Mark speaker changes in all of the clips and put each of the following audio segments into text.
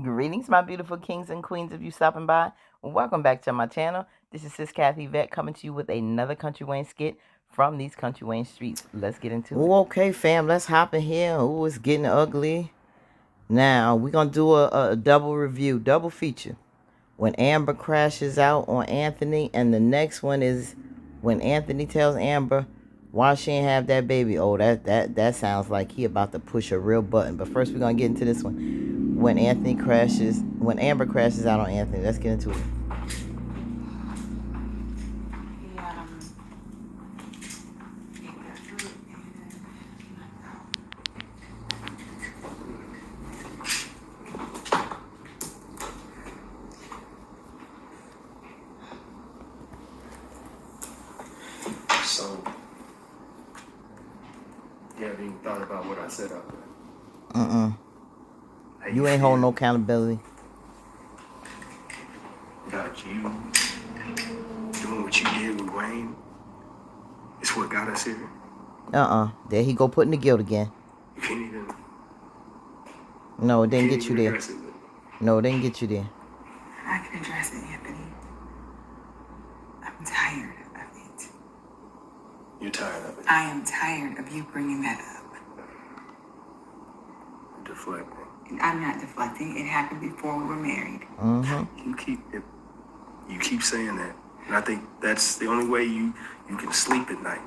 Speaker 1: Greetings, my beautiful kings and queens, of you stopping by. Welcome back to my channel. This is Sis Kathy Vet coming to you with another Country Wayne skit from these Country Wayne streets. Let's get into it. Okay, fam, let's hop in here. Ooh, it's getting ugly. Now, we're going to do a double review, double feature. When Amber crashes out on Anthony, and the next one is when Anthony tells Amber why she ain't have that baby. Oh, that sounds like he about to push a real button. But first, we're going to get into this one. When Amber crashes out on Anthony. Let's get into it.
Speaker 2: So, you haven't even thought about what I said out there.
Speaker 1: You ain't holding no accountability.
Speaker 2: About you doing what you did with Wayne. It's what got us here.
Speaker 1: There he go putting the guilt again.
Speaker 2: You can't even.
Speaker 1: No, it didn't
Speaker 2: can't
Speaker 1: get you
Speaker 2: even
Speaker 1: there.
Speaker 2: address it.
Speaker 1: No, it didn't get you there.
Speaker 3: I can address it, Anthony. I'm tired of it.
Speaker 2: You're tired of it.
Speaker 3: I am tired of you bringing that up.
Speaker 2: Deflecting.
Speaker 3: I'm not deflecting. It happened before we were married.
Speaker 2: You keep saying that, and I think that's the only way you can sleep at night.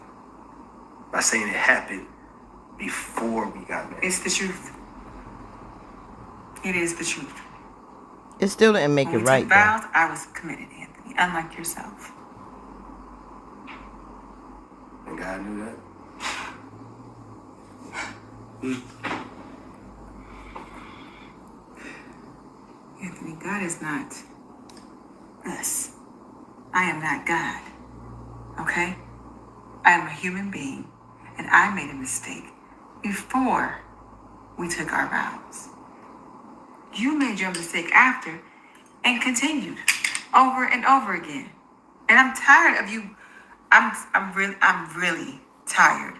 Speaker 2: By saying it happened before we got married.
Speaker 3: It's the truth. It is the truth.
Speaker 1: It still didn't make
Speaker 3: When
Speaker 1: it
Speaker 3: we
Speaker 1: right,
Speaker 3: took
Speaker 1: though.
Speaker 3: vows, I was committed, Anthony, unlike yourself.
Speaker 2: And God knew that.
Speaker 3: Anthony, God is not us. I am not God. Okay? I am a human being, and I made a mistake before we took our vows. You made your mistake after and continued over and over again. And I'm tired of you. I'm really tired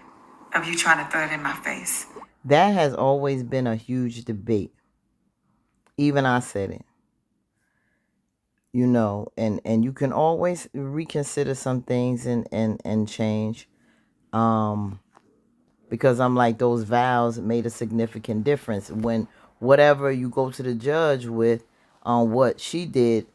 Speaker 3: of you trying to throw it in my face.
Speaker 1: That has always been a huge debate. Even I said it. You know, and you can always reconsider some things and change. Because I'm like, those vows made a significant difference. When whatever you go to the judge with on what she did,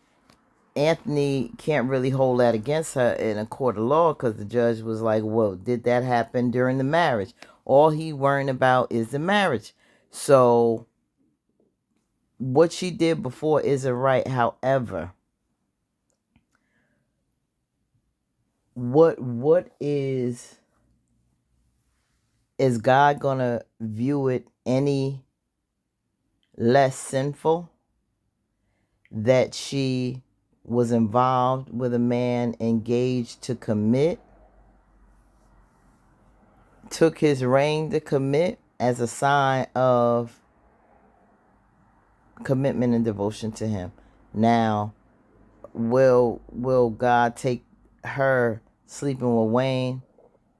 Speaker 1: Anthony can't really hold that against her in a court of law, because the judge was like, well, did that happen during the marriage? All he worrying about is the marriage. So what she did before isn't right. However, what is God gonna view it any less sinful that she was involved with a man engaged to commit, took his ring to commit as a sign of commitment and devotion to him? Now, will God take her sleeping with Wayne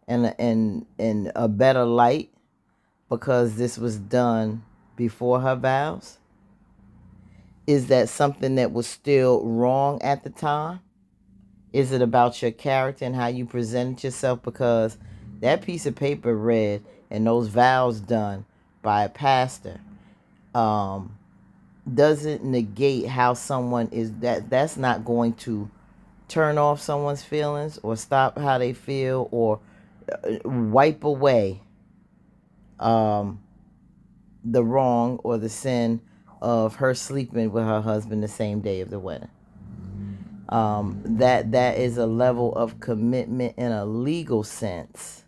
Speaker 1: in a better light because this was done before her vows? Is that something that was still wrong at the time? Is it about your character and how you presented yourself? Because that piece of paper read and those vows done by a pastor doesn't negate how someone is. That's not going to turn off someone's feelings or stop how they feel or wipe away the wrong or the sin of her sleeping with her husband the same day of the wedding. That is a level of commitment in a legal sense,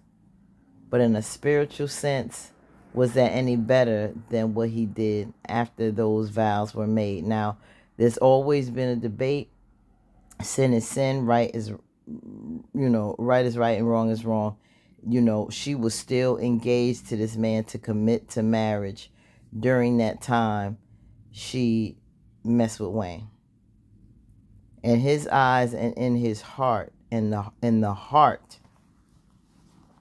Speaker 1: but in a spiritual sense, was that any better than what he did after those vows were made? Now, there's always been a debate. Sin is sin, right is right is right and wrong is wrong. She was still engaged to this man to commit to marriage. During that time, she messed with Wayne. In his eyes and in his heart, in the heart,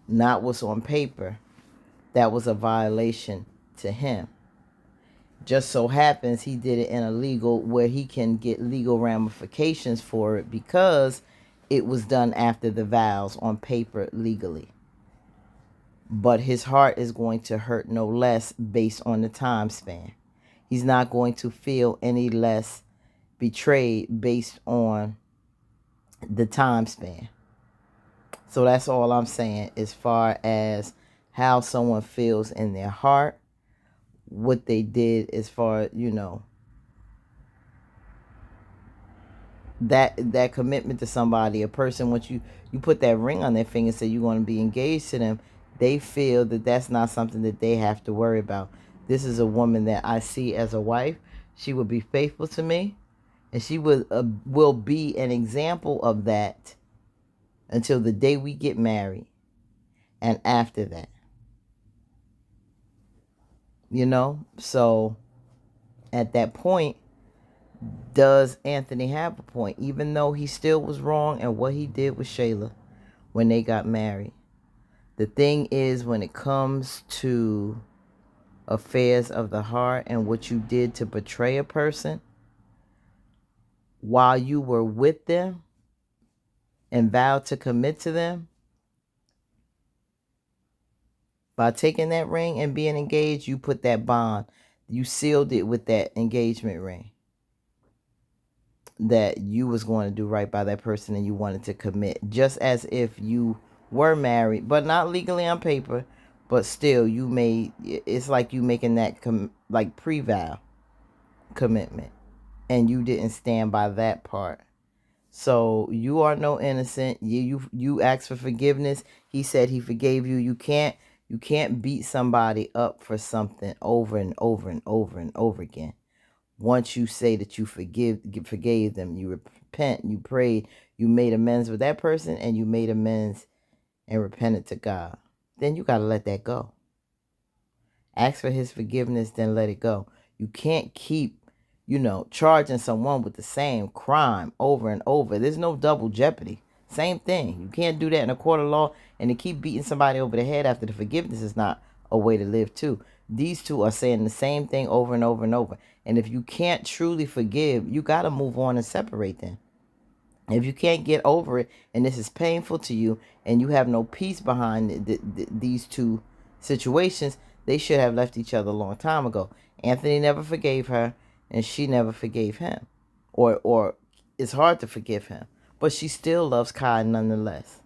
Speaker 1: not what's on paper, that was a violation to him. Just so happens he did it in a legal where he can get legal ramifications for it because it was done after the vows on paper legally. But his heart is going to hurt no less based on the time span. He's not going to feel any less betrayed based on the time span. So that's all I'm saying as far as how someone feels in their heart, what they did as far, that commitment to somebody. A person, once you put that ring on their finger and say you're going to be engaged to them, they feel that that's not something that they have to worry about. This is a woman that I see as a wife. She will be faithful to me, and she will be an example of that until the day we get married and after that. So at that point, does Anthony have a point? Even though he still was wrong and what he did with Shayla when they got married. The thing is, when it comes to affairs of the heart and what you did to betray a person while you were with them and vowed to commit to them, by taking that ring and being engaged, you put that bond. You sealed it with that engagement ring. That you was going to do right by that person and you wanted to commit. Just as if you were married, but not legally on paper, but still it's like you making that like pre-vow commitment. And you didn't stand by that part. So you are no innocent. You asked for forgiveness. He said he forgave you. You can't beat somebody up for something over and over and over and over again. Once you say that you forgave them, you repent, you prayed, you made amends with that person, and you made amends and repented to God, then you got to let that go. Ask for his forgiveness, then let it go. You can't keep, charging someone with the same crime over and over. There's no double jeopardy. Same thing. You can't do that in a court of law, and to keep beating somebody over the head after the forgiveness is not a way to live too. These two are saying the same thing over and over and over. And if you can't truly forgive, you got to move on and separate them. If you can't get over it and this is painful to you and you have no peace behind these two situations, they should have left each other a long time ago. Anthony never forgave her and she never forgave him. Or it's hard to forgive him. But she still loves Kai nonetheless.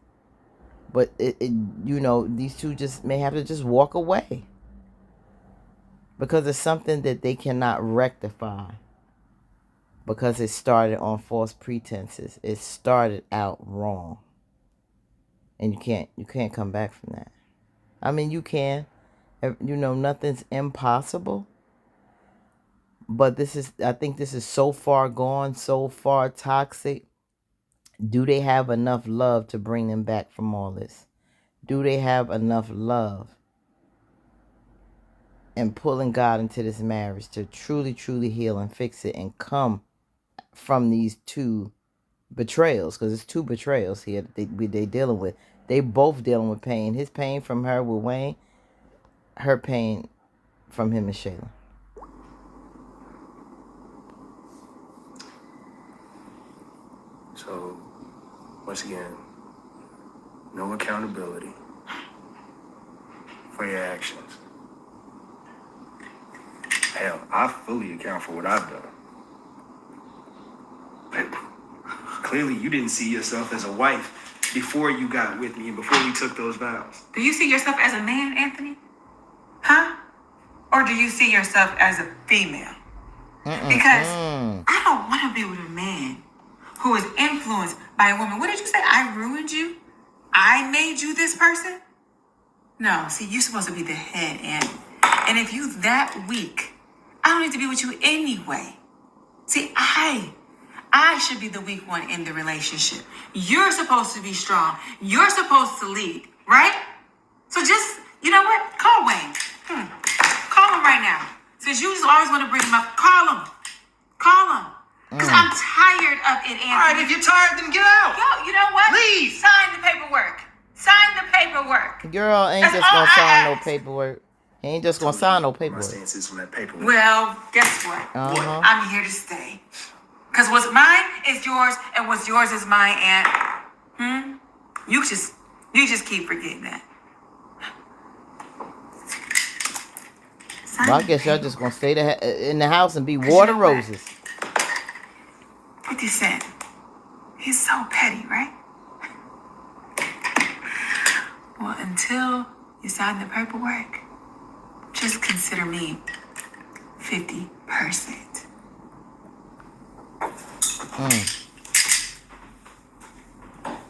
Speaker 1: But, these two just may have to just walk away. Because it's something that they cannot rectify. Because it started on false pretenses. It started out wrong. And you can't come back from that. I mean, you can. Nothing's impossible. But I think this is so far gone, so far toxic. Do they have enough love to bring them back from all this? Do they have enough love and pulling God into this marriage to truly, truly heal and fix it and come from these two betrayals? Because it's two betrayals here that they dealing with. They both dealing with pain. His pain from her with Wayne, her pain from him and Shayla.
Speaker 2: So, once again, no accountability for your actions. Hell, I fully account for what I've done. But clearly you didn't see yourself as a wife before you got with me and before we took those vows.
Speaker 3: Do you see yourself as a man, Anthony? Huh? Or do you see yourself as a female? Because I don't want to be with a man who is influenced by a woman. What did you say? I ruined you? I made you this person? No, see, you're supposed to be the head, and if you that weak, I don't need to be with you anyway. See, I should be the weak one in the relationship. You're supposed to be strong. You're supposed to lead, right? So just, you know what? Call Wayne. Call him right now. Since you just always want to bring him up, call him. Call him. Because I'm tired of it, Anthony.
Speaker 2: All right, if you're tired, then get out.
Speaker 3: Yo, you know what?
Speaker 2: Leave.
Speaker 3: Sign the paperwork. Sign the paperwork.
Speaker 1: Girl ain't
Speaker 3: That's
Speaker 1: just gonna
Speaker 3: all I
Speaker 1: sign no
Speaker 3: ask.
Speaker 1: paperwork. He ain't just gonna sign no
Speaker 2: My
Speaker 1: paperwork.
Speaker 2: stance is on that paperwork.
Speaker 3: Well, guess what?
Speaker 1: Uh-huh.
Speaker 3: I'm here to stay. Because what's mine is yours, and what's yours is mine, and you just keep forgetting that. Sign
Speaker 1: Well, I
Speaker 3: the
Speaker 1: guess y'all
Speaker 3: paper.
Speaker 1: just gonna stay in the house and be water roses.
Speaker 3: 50 Cent. He's so petty, right? Well, until you sign the paperwork, just consider me 50%.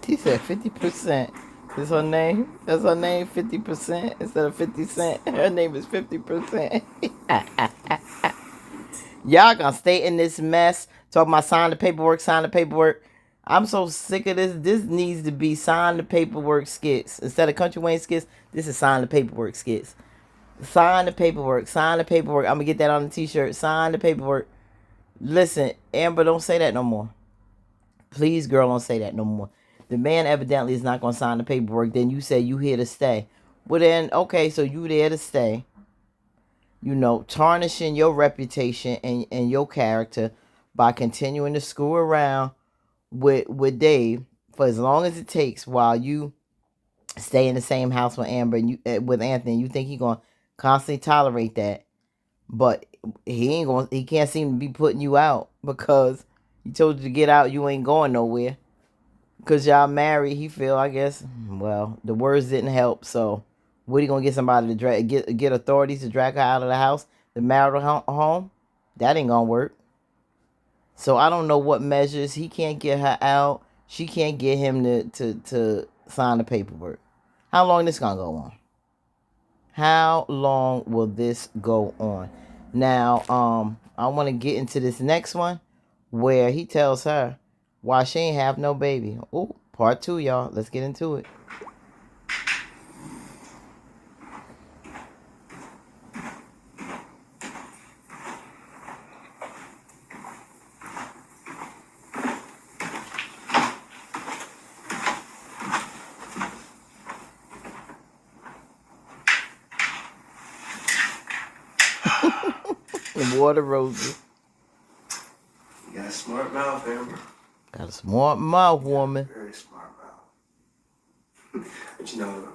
Speaker 1: He said 50%. Is her name? That's her name, 50% instead of 50 Cent. Her name is 50%. Y'all gonna stay in this mess. Talking about sign the paperwork, sign the paperwork. I'm so sick of this. This needs to be sign the paperwork skits. Instead of Country Wayne skits, this is sign the paperwork skits. Sign the paperwork, sign the paperwork. I'm gonna get that on the t-shirt. Sign the paperwork. Listen, Amber, don't say that no more. Please, girl, don't say that no more. The man evidently is not going to sign the paperwork. Then you say you here to stay. Well, then, okay, so you there to stay. You know, tarnishing your reputation and your character by continuing to screw around with Dave for as long as it takes while you stay in the same house with Amber and with Anthony. You think he going to constantly tolerate that. But he can't seem to be putting you out because he told you to get out. You ain't going nowhere. Because y'all married, he feel, I guess, well, the words didn't help. So, what are you going to get somebody to get authorities to drag her out of the house, the marital home? That ain't going to work. So, I don't know what measures. He can't get her out. She can't get him to sign the paperwork. How long this going to go on? How long will this go on? Now, I want to get into this next one where he tells her why she ain't have no baby. Oh, part 2, y'all. Let's get into it. The water roses.
Speaker 2: You got a smart mouth, Amber.
Speaker 1: Got a smart mouth, woman.
Speaker 2: Very smart mouth. But you know,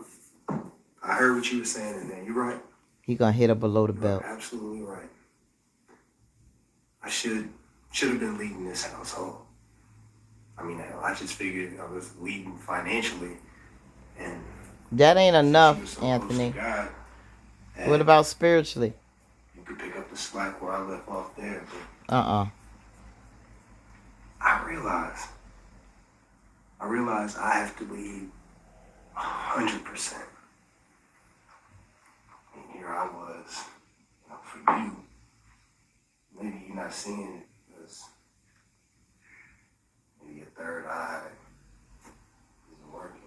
Speaker 2: I heard what you were saying in there. You're right.
Speaker 1: He gonna hit her below the
Speaker 2: You're
Speaker 1: belt.
Speaker 2: absolutely right. I should have been leading this household. I mean, I just figured I was leading financially, and
Speaker 1: That ain't
Speaker 2: she was
Speaker 1: enough,
Speaker 2: so
Speaker 1: Anthony.
Speaker 2: close to God, that
Speaker 1: What about spiritually?
Speaker 2: you could pick up the slack where I left off there. But I realize I have to lead 100%. And here I was, for you. Maybe you're not seeing it because maybe your third eye isn't working.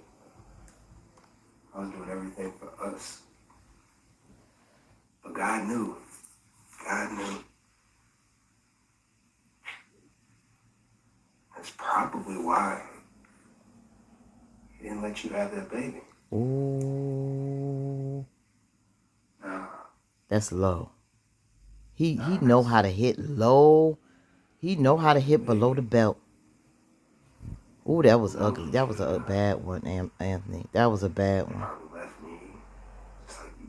Speaker 2: I was doing everything for us. But God knew. God knew. That's probably why He didn't let you have that baby.
Speaker 1: Ooh,
Speaker 2: Nah.
Speaker 1: that's low. He know how to hit low. He know how to hit below the belt. Ooh, that was ugly. That was a bad one, Anthony. That was a bad one.
Speaker 2: Probably left me just like you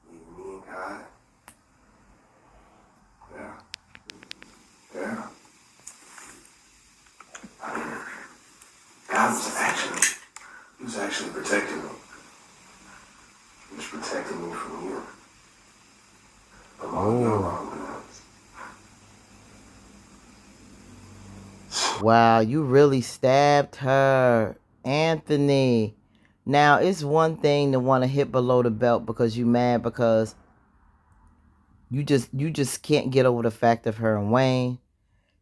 Speaker 2: leaving me and God. Yeah. God was actually protecting me. He was protecting me from you. From all your wrongdoings.
Speaker 1: Wow, you really stabbed her, Anthony. Now, it's one thing to want to hit below the belt because you mad because you just can't get over the fact of her and Wayne.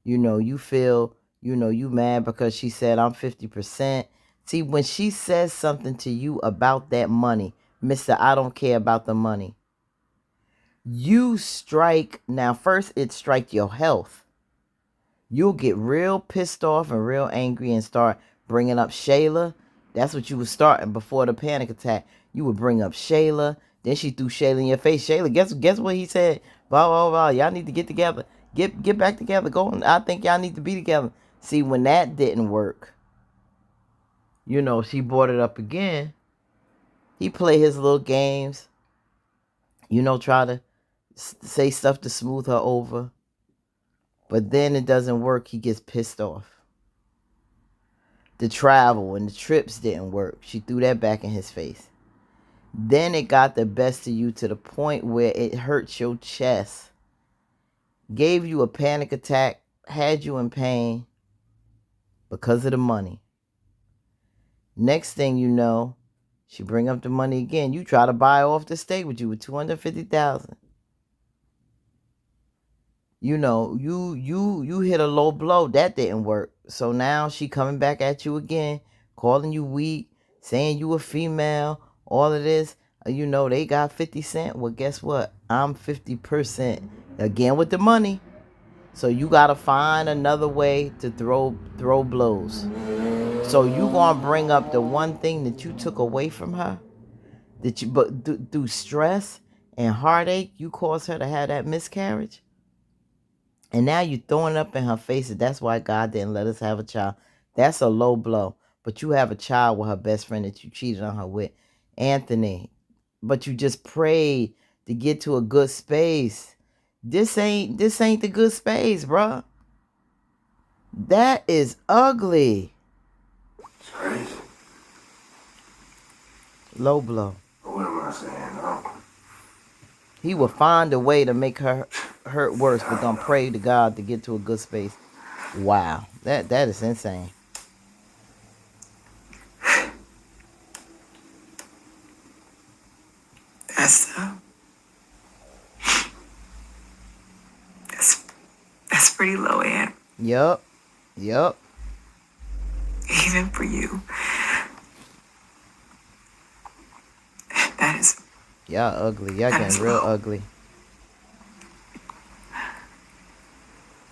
Speaker 1: You know, you feel, you mad because she said I'm 50%. See, when she says something to you about that money, Mr. I don't care about the money. You strike, now first it strike your health. You'll get real pissed off and real angry and start bringing up Shayla. That's what you was starting before the panic attack. You would bring up Shayla. Then she threw Shayla in your face. Shayla, guess what he said? Blah, blah, blah. Y'all need to get together. Get back together. Go. I think y'all need to be together. See, when that didn't work, she brought it up again. He played his little games. Try to say stuff to smooth her over. But then it doesn't work. He gets pissed off. The travel and the trips didn't work. She threw that back in his face. Then it got the best of you to the point where it hurt your chest. Gave you a panic attack. Had you in pain. Because of the money. Next thing you know, she bring up the money again. You try to buy off to stay with you with $250,000. You hit a low blow. That didn't work. So now she coming back at you again, calling you weak, saying you a female, all of this. They got 50 cents. Well, guess what? I'm 50% again with the money. So you got to find another way to throw blows. So you going to bring up the one thing that you took away from her, but through stress and heartache, you caused her to have that miscarriage. And now you're throwing up in her face that that's why God didn't let us have a child. That's a low blow. But you have a child with her best friend that you cheated on her with, Anthony. But you just prayed to get to a good space. This ain't the good space, bruh. That is ugly.
Speaker 2: It's crazy.
Speaker 1: Low blow.
Speaker 2: What am I saying? No.
Speaker 1: He will find a way to make her hurt worse, but gonna pray to God to get to a good space. Wow. That is insane.
Speaker 3: That's pretty low, Aunt.
Speaker 1: Yup.
Speaker 3: Even for you. That is.
Speaker 1: Y'all ugly. Y'all getting real ugly.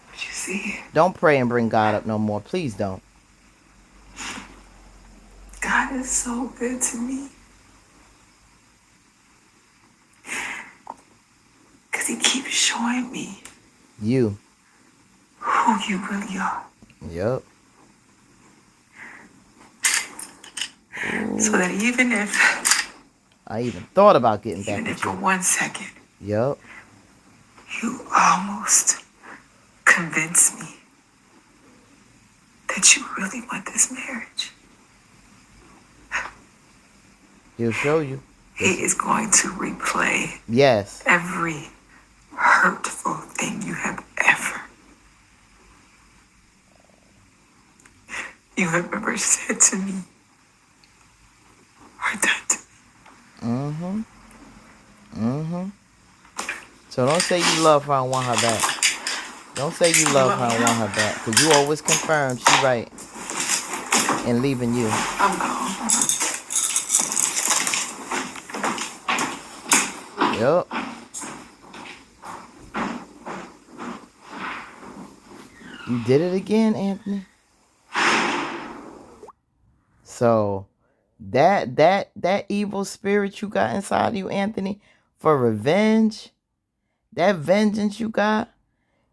Speaker 3: But you see.
Speaker 1: Don't pray and bring God up no more. Please don't.
Speaker 3: God is so good to me. Because he keeps showing me
Speaker 1: You.
Speaker 3: who you really are.
Speaker 1: Yup.
Speaker 3: So that even if...
Speaker 1: I even thought about getting back
Speaker 3: Even if
Speaker 1: with
Speaker 3: for
Speaker 1: you.
Speaker 3: 1 second
Speaker 1: Yup.
Speaker 3: you almost convince me that you really want this marriage.
Speaker 1: He'll show you.
Speaker 3: He is going to replay
Speaker 1: Yes.
Speaker 3: every hurtful thing you have ever said to me or done to me.
Speaker 1: So don't say you love her and want her back. Don't say you love her and want her back. Because you always confirm she right in leaving you.
Speaker 3: I'm gone.
Speaker 1: Yup. You did it again, Anthony. So that evil spirit you got inside of you, Anthony, for revenge, that vengeance you got,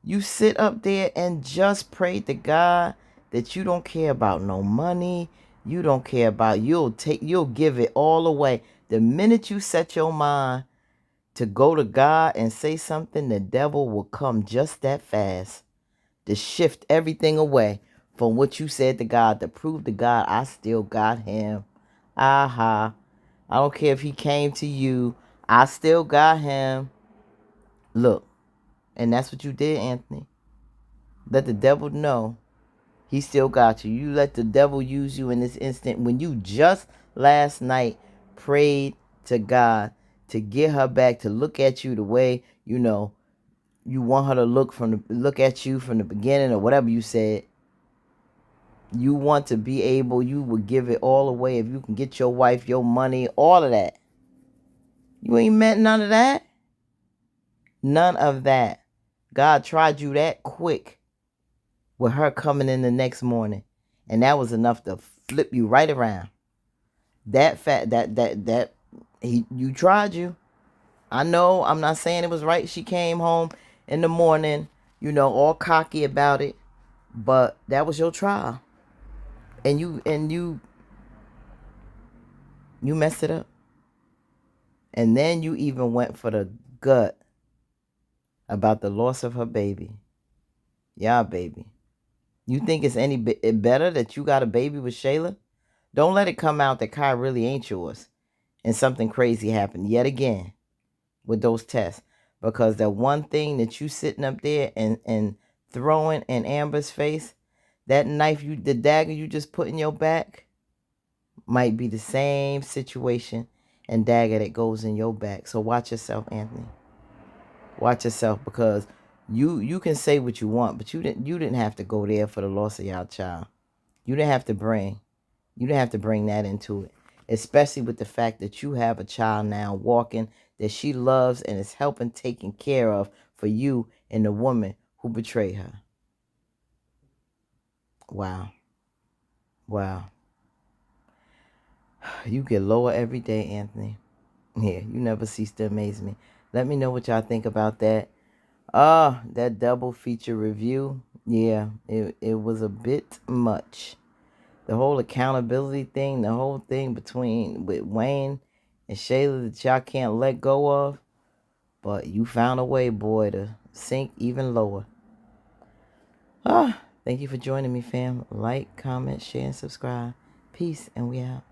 Speaker 1: you sit up there and just pray to God that you don't care about no money. You don't care about, you'll give it all away. The minute you set your mind to go to God and say something, the devil will come just that fast to shift everything away from what you said to God, to prove to God, I still got him. Aha. I don't care if he came to you. I still got him. Look. And that's what you did, Anthony. Let the devil know he still got you. You let the devil use you in this instant when you just last night prayed to God to get her back to look at you the way, you want her to look at you from the beginning or whatever you said. You want to be able, you would give it all away if you can get your wife, your money, all of that. You ain't meant none of that. None of that. God tried you that quick with her coming in the next morning. And that was enough to flip you right around. You tried you. I know I'm not saying it was right. She came home in the morning, you know, all cocky about it. But that was your trial. And you messed it up. And then you even went for the gut about the loss of her baby. Yeah, baby. You think it's any better that you got a baby with Shayla? Don't let it come out that Kai really ain't yours and something crazy happened yet again with those tests. Because that one thing that you sitting up there and throwing in Amber's face, that knife, the dagger you just put in your back, might be the same situation and dagger that goes in your back. So watch yourself, Anthony. Watch yourself, because you can say what you want, but you didn't have to go there for the loss of your child. You didn't have to bring that into it, especially with the fact that you have a child now walking that she loves and is helping taking care of for you and the woman who betrayed her. Wow. You get lower every day, Anthony. Yeah, you never cease to amaze me. Let me know what y'all think about that. That double feature review. Yeah, it was a bit much. The whole accountability thing, the whole thing with Wayne and Shayla that y'all can't let go of. But you found a way, boy, to sink even lower. Thank you for joining me, fam. Like, comment, share, and subscribe. Peace, and we out.